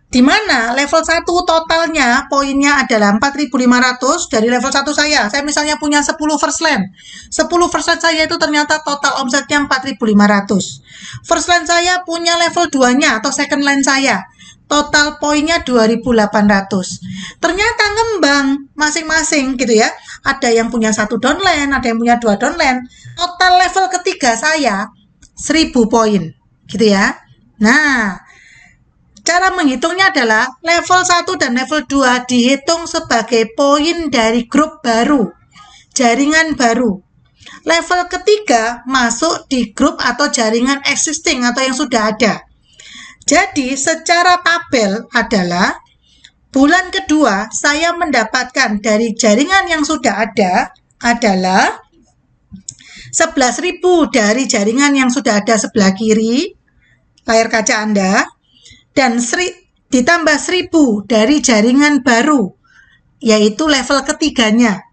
Di mana level 1 totalnya poinnya adalah 4.500 dari level 1 saya. Saya misalnya punya 10 first land. 10 first land saya itu ternyata total omsetnya 4.500. First land saya punya level 2-nya atau second land saya. Total poinnya 2.800. Ternyata ngembang masing-masing gitu ya. Ada yang punya 1 downline, ada yang punya 2 downline. Total level ketiga saya 1.000 poin gitu ya. Nah, cara menghitungnya adalah level 1 dan level 2 dihitung sebagai poin dari grup baru, jaringan baru. Level ketiga masuk di grup atau jaringan existing atau yang sudah ada. Jadi secara tabel adalah bulan kedua saya mendapatkan dari jaringan yang sudah ada adalah 11.000 dari jaringan yang sudah ada sebelah kiri layar kaca Anda, dan ditambah 1.000 dari jaringan baru, yaitu level ketiganya.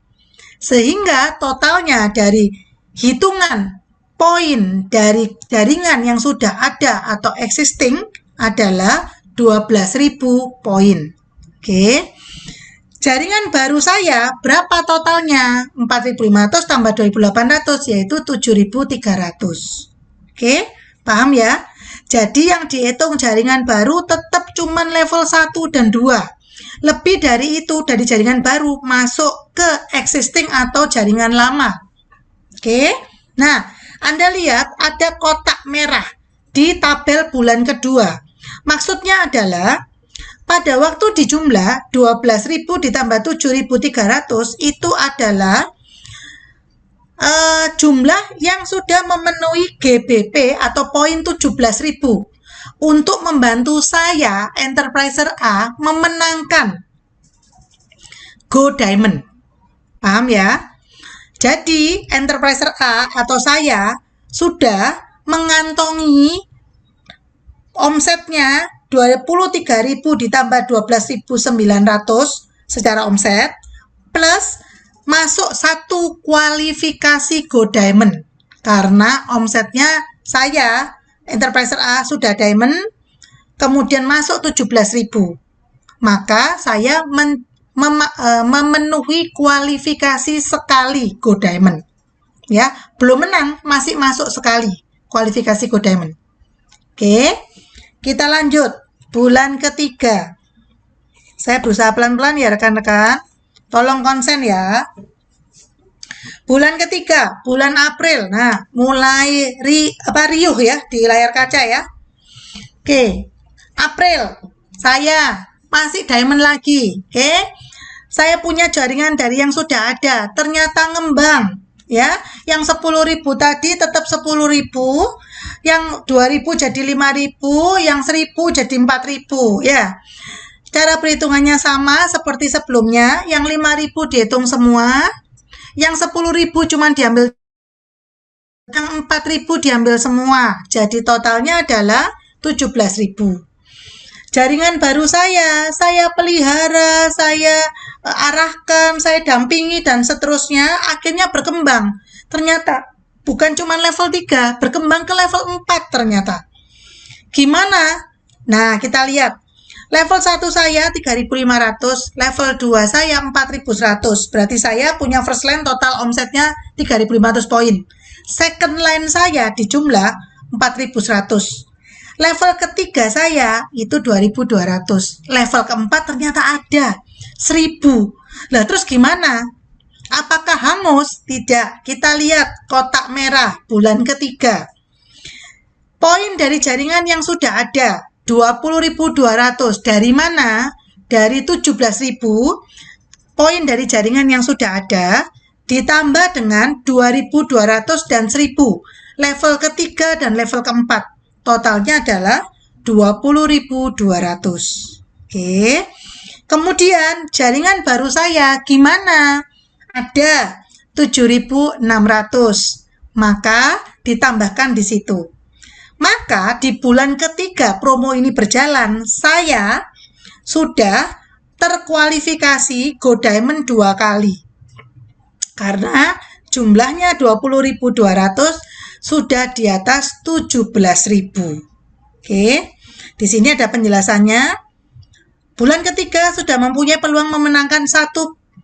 Sehingga totalnya dari hitungan poin dari jaringan yang sudah ada atau existing adalah 12.000 poin. Oke. Jaringan baru saya berapa totalnya? 4.500 tambah 2.800 yaitu 7.300. Oke, paham ya? Jadi yang dihitung jaringan baru tetap cuman level 1 dan 2. Lebih dari itu dari jaringan baru masuk ke existing atau jaringan lama. Oke. Nah, Anda lihat ada kotak merah di tabel bulan kedua. Maksudnya adalah pada waktu dijumlah 12.000 ditambah 7.300 itu adalah jumlah yang sudah memenuhi GBP atau poin 17.000 untuk membantu saya, Enterpriser A, memenangkan Go Diamond. Paham ya? Jadi, Enterpriser A atau saya sudah mengantongi omsetnya 23.000 ditambah 12.900 secara omset plus masuk 1 kualifikasi Go Diamond karena omsetnya saya Enterpriser A sudah Diamond kemudian masuk 17.000, maka saya memenuhi kualifikasi sekali Go Diamond ya, belum menang, masih masuk sekali kualifikasi Go Diamond. Oke, kita lanjut bulan ketiga. Saya berusaha pelan-pelan ya rekan-rekan, tolong konsen ya. Bulan ketiga, bulan April. Nah, mulai riuh ya di layar kaca ya. Oke, April saya masih Diamond lagi. Oke, saya punya jaringan dari yang sudah ada, ternyata ngembang ya. Yang 10.000 tadi tetap 10.000, yang 2.000 jadi 5.000, yang 1.000 jadi 4.000 ya. Cara perhitungannya sama seperti sebelumnya, yang 5.000 dihitung semua, yang 10.000 cuma diambil, yang 4.000 diambil semua. Jadi totalnya adalah 17.000. Jaringan baru saya pelihara, saya arahkan, saya dampingi dan seterusnya, akhirnya berkembang. Ternyata bukan cuma level 3, berkembang ke level 4 ternyata. Gimana? Nah, kita lihat. Level 1 saya 3.500, level 2 saya 4.100. Berarti saya punya first line total omsetnya 3.500 poin. Second line saya di jumlah 4.100. Level ketiga saya itu 2.200. Level keempat ternyata ada 1.000. Lah terus gimana? Apakah hangus? Tidak. Kita lihat kotak merah bulan ketiga. Poin dari jaringan yang sudah ada 20.200. Dari mana? dari 17.000 poin dari jaringan yang sudah ada, ditambah dengan 2.200 dan 1.000, level ketiga dan level keempat. Totalnya adalah 20.200. Oke. Kemudian jaringan baru saya gimana? Ada 7.600. Maka ditambahkan di situ. Maka di bulan ketiga promo ini berjalan, saya sudah terkualifikasi Go Diamond 2 kali. Karena jumlahnya 20.200 sudah di atas 17.000. Oke. Di sini ada penjelasannya. Bulan ketiga sudah mempunyai peluang memenangkan 1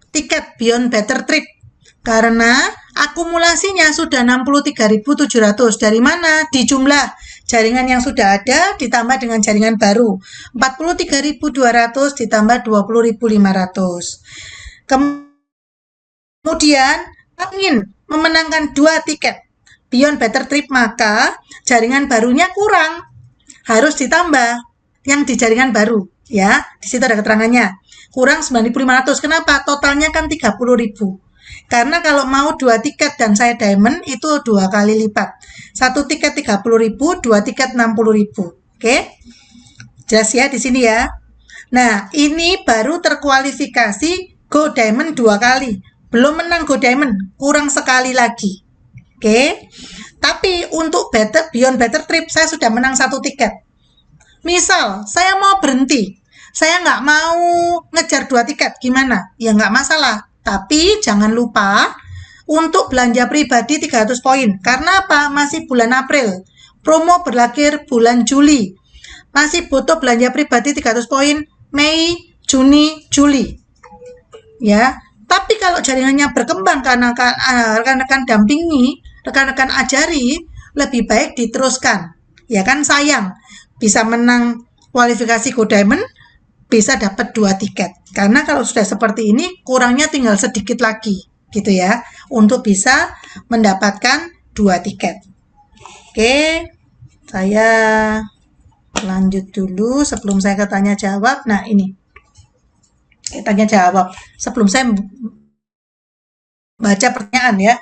tiket Beyond Better Trip karena akumulasinya sudah 63.700. Dari mana? Di jumlah jaringan yang sudah ada ditambah dengan jaringan baru. 43.200 ditambah 20.500. Kemudian ingin memenangkan 2 tiket Beyond Better Trip, maka jaringan barunya kurang. Harus ditambah yang di jaringan baru. Ya, di situ ada keterangannya. Kurang 9.500. Kenapa? Totalnya kan 30.000. Karena kalau mau 2 tiket dan saya diamond itu 2 kali lipat. 1 tiket 30.000, 2 tiket 60.000. Oke? Jelas ya di sini ya. Nah, ini baru terkualifikasi Go Diamond 2 kali. Belum menang Go Diamond, kurang sekali lagi. Oke? Tapi untuk Beyond Better Trip saya sudah menang 1 tiket. Misal, saya mau berhenti. Saya nggak mau ngejar 2 tiket. Gimana? Ya nggak masalah. Tapi jangan lupa untuk belanja pribadi 300 poin. Karena apa? Masih bulan April. Promo berakhir bulan Juli. Masih butuh belanja pribadi 300 poin. Mei, Juni, Juli. Ya. Tapi kalau jaringannya berkembang karena rekan-rekan dampingi, rekan-rekan ajari, lebih baik diteruskan. Ya kan sayang. Bisa menang kualifikasi Go Diamond, bisa dapat 2 tiket. Karena kalau sudah seperti ini, kurangnya tinggal sedikit lagi, gitu ya, untuk bisa mendapatkan 2 tiket. Oke, saya lanjut dulu sebelum saya tanya jawab. Nah, ini. Tanya jawab. Sebelum saya baca pertanyaan ya.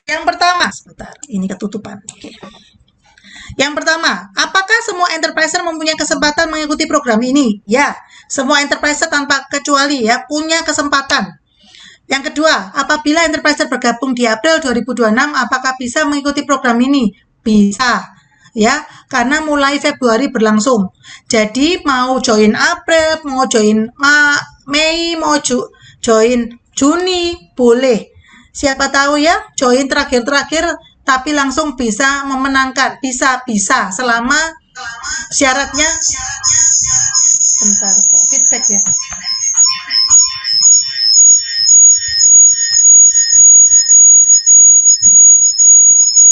Yang pertama, sebentar, ini ketutupan. Oke. Yang pertama, apakah semua enterpriser mempunyai kesempatan mengikuti program ini? Ya, semua enterpriser tanpa kecuali ya punya kesempatan. Yang kedua, apabila enterpriser bergabung di April 2026, apakah bisa mengikuti program ini? Bisa. Ya, karena mulai Februari berlangsung. Jadi mau join April, mau join Mei, mau join Juni, boleh. Siapa tahu ya, join terakhir-terakhir tapi langsung bisa memenangkan. Bisa selama syaratnya. Bentar kok feedback ya.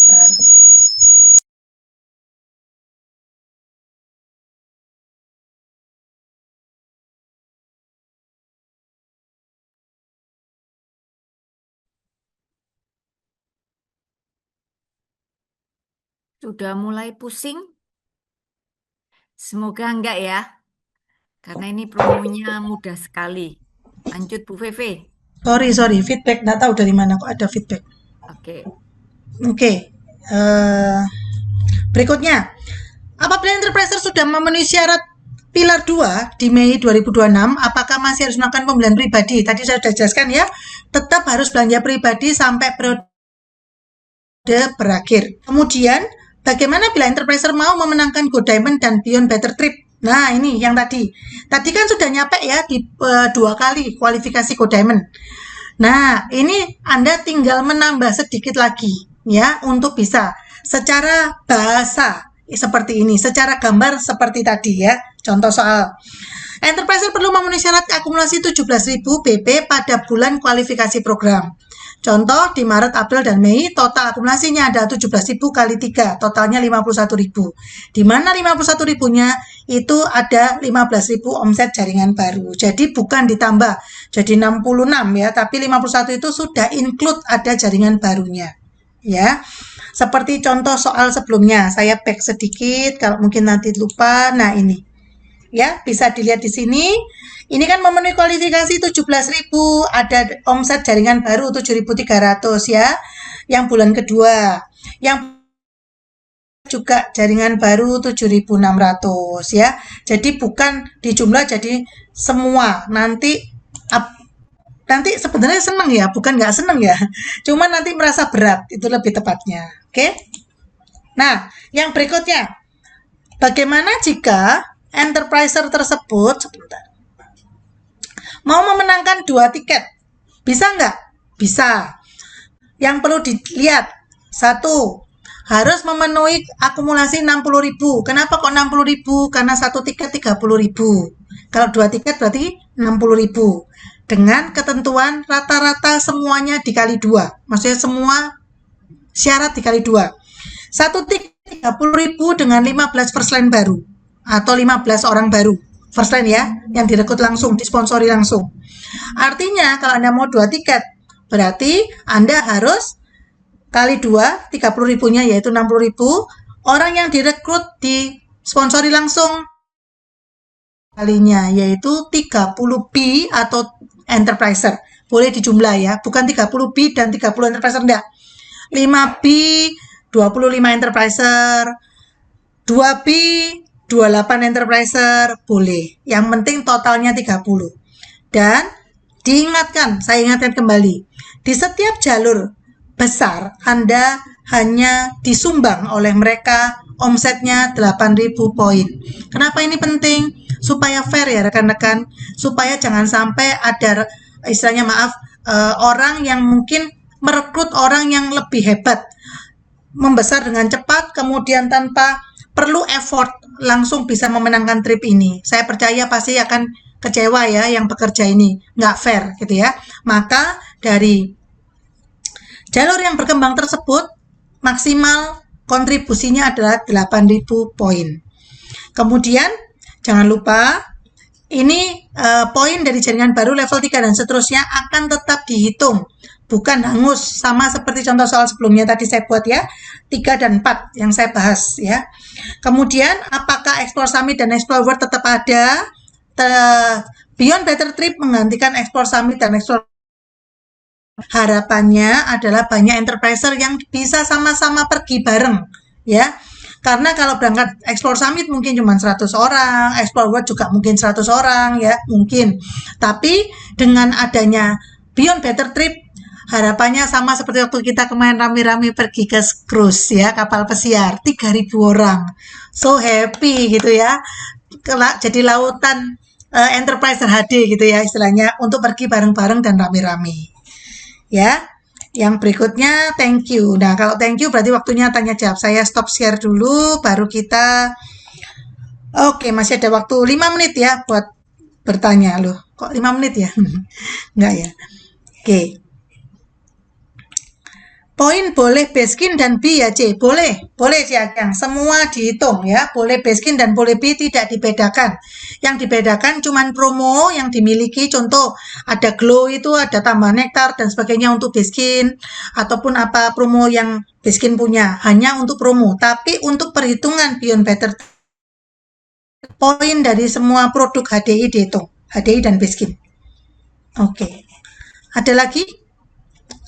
Bentar. Sudah mulai pusing? Semoga enggak ya, karena ini promonya mudah sekali. Lanjut Bu Feve. Sorry, feedback. Nggak tahu dari mana kok ada feedback. Oke. Berikutnya, apabila enterpriser sudah memenuhi syarat pilar 2 di Mei 2026, apakah masih harus melakukan pembelian pribadi? Tadi saya sudah jelaskan ya, tetap harus belanja pribadi sampai periode berakhir. Kemudian, bagaimana bila enterpriser mau memenangkan Go Diamond dan Beyond Better Trip? Nah, ini yang tadi. Tadi kan sudah nyampe ya di 2 kali kualifikasi Go Diamond. Nah, ini Anda tinggal menambah sedikit lagi ya untuk bisa secara bahasa seperti ini, secara gambar seperti tadi ya. Contoh soal enterpriser perlu memenuhi syarat akumulasi 17.000 BP pada bulan kualifikasi program. Contoh di Maret, April, dan Mei total akumulasinya ada 17.000 kali 3, totalnya 51.000. Di mana 51.000-nya itu ada 15.000 omset jaringan baru. Jadi bukan ditambah jadi 66 ya, tapi 51 itu sudah include ada jaringan barunya. Ya. Seperti contoh soal sebelumnya, saya back sedikit kalau mungkin nanti lupa. Nah, ini. Ya, bisa dilihat di sini. Ini kan memenuhi kualifikasi 17.000, ada omset jaringan baru 7.300 ya. Yang bulan kedua. Yang juga jaringan baru 7.600 ya. Jadi bukan dijumlah jadi semua. Nanti sebenarnya seneng ya, bukan nggak seneng ya. Cuman nanti merasa berat, itu lebih tepatnya. Oke? Nah, yang berikutnya, bagaimana jika enterpriser tersebut mau memenangkan 2 tiket? Bisa nggak? Bisa. Yang perlu dilihat, satu, harus memenuhi akumulasi 60.000. Kenapa kok 60.000? Karena 1 tiket 30.000. Kalau 2 tiket berarti 60.000. Dengan ketentuan rata-rata semuanya dikali 2. Maksudnya semua syarat dikali 2. 1 tiket 30.000 dengan 15 first line baru. Atau 15 orang baru. First line ya, yang direkrut langsung, disponsori langsung. Artinya kalau Anda mau 2 tiket, berarti Anda harus kali 2, 30.000-nya yaitu 60.000. Orang yang direkrut disponsori langsung kalinya yaitu 30B atau enterpriser. Boleh dijumlah ya, bukan 30B dan 30 enterpriser, enggak. 5B, 25 enterpriser, 2B, 28 enterpriser, boleh. Yang penting totalnya 30. Dan diingatkan, saya ingatkan kembali, di setiap jalur besar Anda hanya disumbang oleh mereka omsetnya 8.000 poin. Kenapa ini penting? Supaya fair ya rekan-rekan, supaya jangan sampai ada istilahnya orang yang mungkin merekrut orang yang lebih hebat, membesar dengan cepat, kemudian tanpa perlu effort langsung bisa memenangkan trip ini. Saya percaya pasti akan kecewa ya yang bekerja ini, nggak fair gitu ya. Maka dari jalur yang berkembang tersebut, maksimal kontribusinya adalah 8.000 poin. Kemudian, jangan lupa, ini poin dari jaringan baru level 3 dan seterusnya akan tetap dihitung. Bukan hangus, sama seperti contoh soal sebelumnya tadi saya buat ya, 3 dan 4 yang saya bahas ya. Kemudian, apakah Explore Summit dan Explore World tetap ada? Beyond Better Trip menggantikan Explore Summit dan Explore. Harapannya adalah banyak enterpriser yang bisa sama-sama pergi bareng ya. Karena kalau berangkat Explore Summit mungkin cuma 100 orang, Explore World juga mungkin 100 orang ya, mungkin. Tapi dengan adanya Beyond Better Trip, harapannya sama seperti waktu kita kemarin rame-rame pergi ke cruise ya, kapal pesiar, 3.000 orang. So happy gitu ya. Jadi lautan enterpriser HD gitu ya istilahnya, untuk pergi bareng-bareng dan rame-rame. Ya, yang berikutnya thank you. Nah, kalau thank you berarti waktunya tanya jawab. Saya stop share dulu, baru kita. Oke, masih ada waktu 5 menit ya buat bertanya loh. Kok 5 menit ya? Enggak ya. Oke. Poin boleh Baskin dan B ya C, boleh C Agang, semua dihitung ya, boleh Baskin dan boleh B, tidak dibedakan. Yang dibedakan cuman promo yang dimiliki, contoh ada Glow itu ada tambah nektar dan sebagainya untuk Baskin, ataupun apa promo yang Baskin punya, hanya untuk promo. Tapi untuk perhitungan Beyond Better, poin dari semua produk HDI dihitung, HDI dan Baskin. Oke, ada lagi?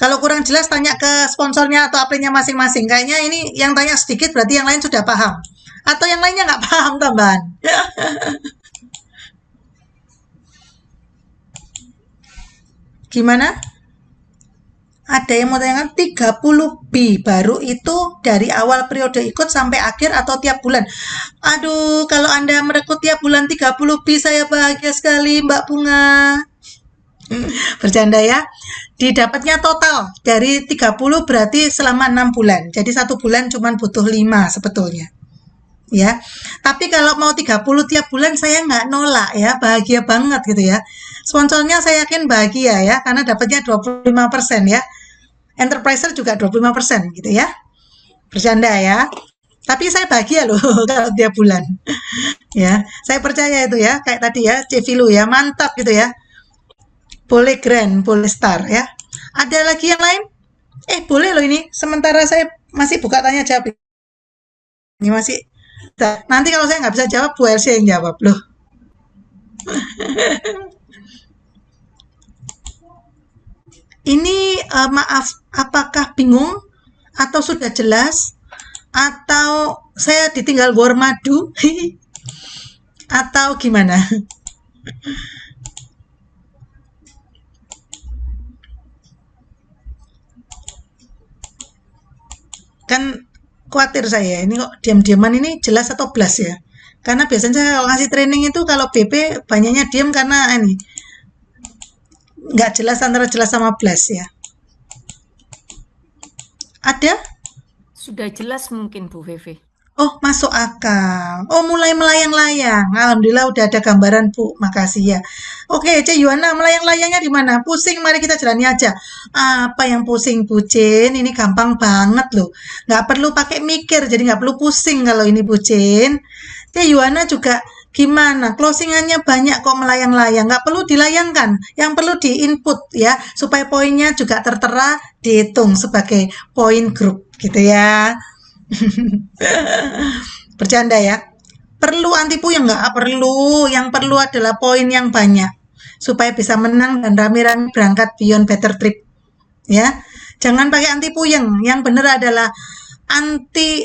Kalau kurang jelas tanya ke sponsornya atau apliknya masing-masing. Kayaknya ini yang tanya sedikit berarti yang lain sudah paham. Atau yang lainnya nggak paham tambahan. Gimana? Ada yang mau tanyakan 30B baru itu dari awal periode ikut sampai akhir atau tiap bulan? Aduh, kalau Anda merekrut tiap bulan 30B saya bahagia sekali Mbak Bunga. Bercanda ya. Didapatnya total dari 30 berarti selama 6 bulan. Jadi 1 bulan cuma butuh 5 sebetulnya. Ya. Tapi kalau mau 30 tiap bulan saya nggak nolak ya, bahagia banget gitu ya. Sponsornya saya yakin bahagia ya, karena dapatnya 25% ya. Enterpriser juga 25% gitu ya. Bercanda ya. Tapi saya bahagia loh kalau tiap bulan. Ya, saya percaya itu ya, kayak tadi ya, Cevilu ya, mantap gitu ya. Boleh Grand, boleh Star ya. Ada lagi yang lain? Boleh loh ini. Sementara saya masih buka tanya jawab. Ini masih. Nanti kalau saya nggak bisa jawab, Bu Elsie yang jawab loh. Ini maaf, apakah bingung atau sudah jelas atau saya ditinggal gor madu atau gimana? Kan khawatir saya ini kok diam-diaman ini jelas atau blas ya. Karena biasanya saya kalau ngasih training itu kalau BP banyaknya diam karena ini nggak jelas antara jelas sama blas ya. Ada? Sudah jelas mungkin Bu Feve. Oh, masuk akal. Oh, mulai melayang-layang. Alhamdulillah udah ada gambaran, Bu. Makasih ya. Oke, Cek Yuwana, melayang-layangnya di mana? Pusing, mari kita jalani aja. Apa yang pusing, Bu Cin? Ini gampang banget loh. Nggak perlu pakai mikir, jadi nggak perlu pusing kalau ini, Bu Cin. Cek Yuwana juga gimana? Closingannya banyak kok melayang-layang. Nggak perlu dilayangkan. Yang perlu di-input ya, supaya poinnya juga tertera, dihitung sebagai poin grup gitu ya. Bercanda ya. Perlu anti puyeng nggak? Perlu. Yang perlu adalah poin yang banyak. Supaya bisa menang dan rame-rame berangkat Beyond Better Trip. Ya. Jangan pakai anti puyeng. Yang benar adalah anti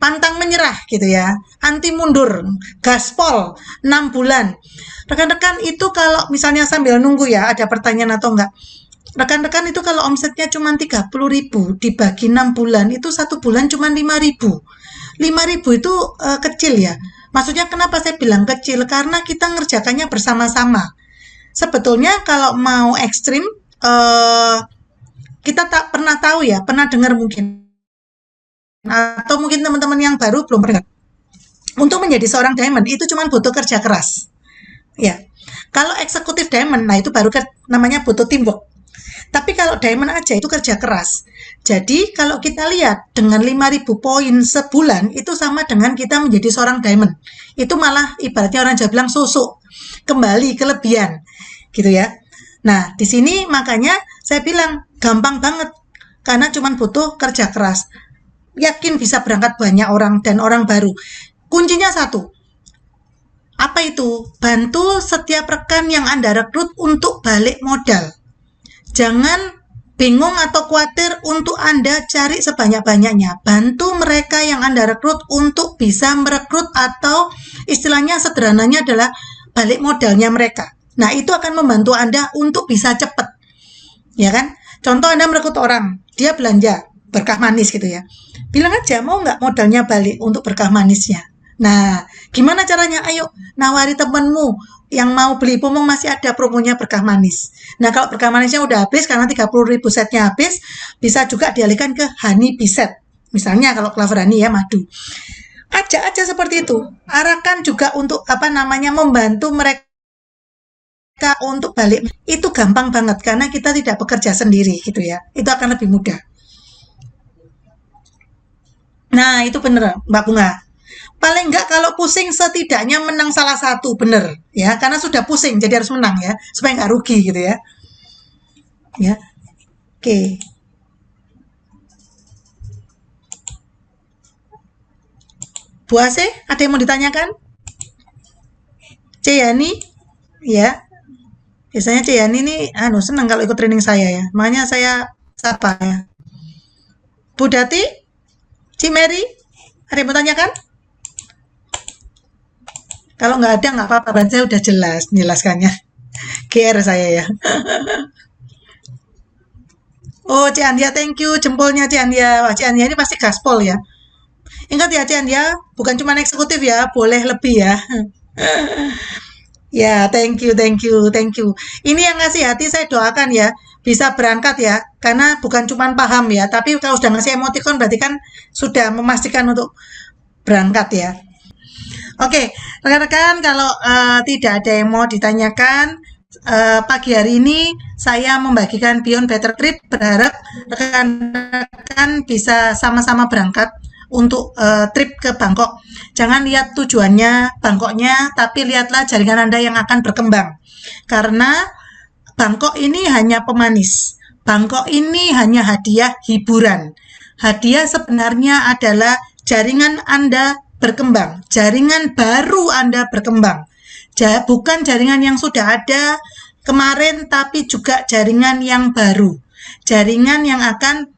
pantang menyerah gitu ya. Anti mundur. Gaspol 6 bulan. Rekan-rekan itu kalau misalnya sambil nunggu ya, ada pertanyaan atau enggak? Rekan-rekan itu kalau omsetnya cuma 30.000 dibagi 6 bulan, itu 1 bulan cuma 5.000. 5.000 itu kecil ya. Maksudnya kenapa saya bilang kecil? Karena kita ngerjakannya bersama-sama. Sebetulnya kalau mau ekstrim, kita tak pernah tahu ya, pernah dengar mungkin. Atau mungkin teman-teman yang baru belum pernah. Untuk menjadi seorang diamond itu cuma butuh kerja keras. Ya. Kalau eksekutif diamond, nah itu baru namanya butuh teamwork. Tapi kalau diamond aja itu kerja keras. Jadi kalau kita lihat dengan 5.000 poin sebulan itu sama dengan kita menjadi seorang diamond. Itu malah ibaratnya orang Jawa bilang susu. Kembali kelebihan. Gitu ya. Nah, di sini makanya saya bilang gampang banget. Karena cuma butuh kerja keras. Yakin bisa berangkat banyak orang dan orang baru. Kuncinya satu. Apa itu? Bantu setiap rekan yang Anda rekrut untuk balik modal. Jangan bingung atau khawatir untuk Anda cari sebanyak-banyaknya. Bantu mereka yang Anda rekrut untuk bisa merekrut atau istilahnya sederhananya adalah balik modalnya mereka. Nah, itu akan membantu Anda untuk bisa cepat. Ya kan? Contoh Anda merekrut orang, dia belanja berkah manis gitu ya. Bilang aja mau nggak modalnya balik untuk berkah manisnya. Nah, gimana caranya? Ayo nawari temenmu yang mau beli pomong masih ada promonya berkah manis. Nah, kalau berkah manisnya udah habis karena 30.000 setnya habis, bisa juga dialihkan ke honey bee set. Misalnya kalau clover honey ya madu. Ajak aja seperti itu. Arahkan juga untuk membantu mereka untuk balik. Itu gampang banget karena kita tidak bekerja sendiri gitu ya. Itu akan lebih mudah. Nah, itu bener Mbak Bunga. Paling enggak kalau pusing setidaknya menang salah satu, bener ya, karena sudah pusing jadi harus menang ya, supaya nggak rugi gitu ya. Ya, oke. Bu Ase, ada yang mau ditanyakan? Ceyani, ya, biasanya Ceyani ini senang kalau ikut training saya ya, makanya saya sapa ya. Bu Dati, Cimeri, ada yang mau tanyakan? Kalau nggak ada nggak apa-apa, ban saya udah jelas menjelaskannya. GR saya ya. Oh, Ciandia, thank you jempolnya Ciandia. Wah, Ciandia ini pasti gaspol ya. Ingat ya Ciandia, bukan cuma eksekutif ya, boleh lebih ya. Ya, thank you, thank you, thank you. Ini yang ngasih hati saya doakan ya, bisa berangkat ya, karena bukan cuma paham ya, tapi kalau sudah ngasih emoticon berarti kan sudah memastikan untuk berangkat ya. Oke, rekan-rekan kalau tidak ada yang mau ditanyakan, pagi hari ini saya membagikan Beyond Better Trip, berharap rekan-rekan bisa sama-sama berangkat untuk trip ke Bangkok. Jangan lihat tujuannya Bangkoknya, tapi lihatlah jaringan Anda yang akan berkembang. Karena Bangkok ini hanya pemanis. Bangkok ini hanya hadiah hiburan. Hadiah sebenarnya adalah jaringan Anda berkembang, jaringan baru Anda berkembang. bukan jaringan yang sudah ada kemarin, tapi juga jaringan yang baru. Jaringan yang akan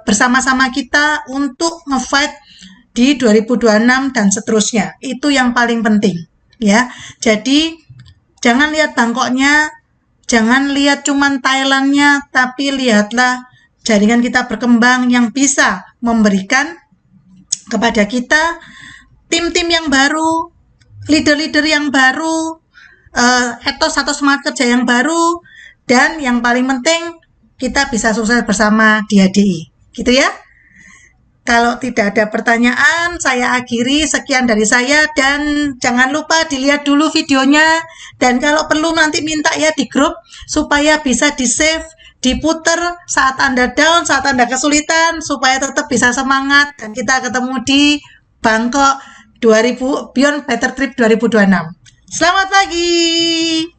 bersama-sama kita untuk nge-fight di 2026 dan seterusnya. Itu yang paling penting, ya. Jadi jangan lihat Bangkoknya, jangan lihat cuman Thailandnya, tapi lihatlah jaringan kita berkembang yang bisa memberikan kepada kita tim-tim yang baru, leader-leader yang baru, etos atau semangat kerja yang baru, dan yang paling penting kita bisa sukses bersama di HDI. Gitu ya. Kalau tidak ada pertanyaan, saya akhiri. Sekian dari saya, dan jangan lupa dilihat dulu videonya, dan kalau perlu nanti minta ya di grup supaya bisa di-save, diputer saat Anda down, saat Anda kesulitan, supaya tetap bisa semangat, dan kita ketemu di Bangkok Beyond Better Trip 2026. Selamat pagi.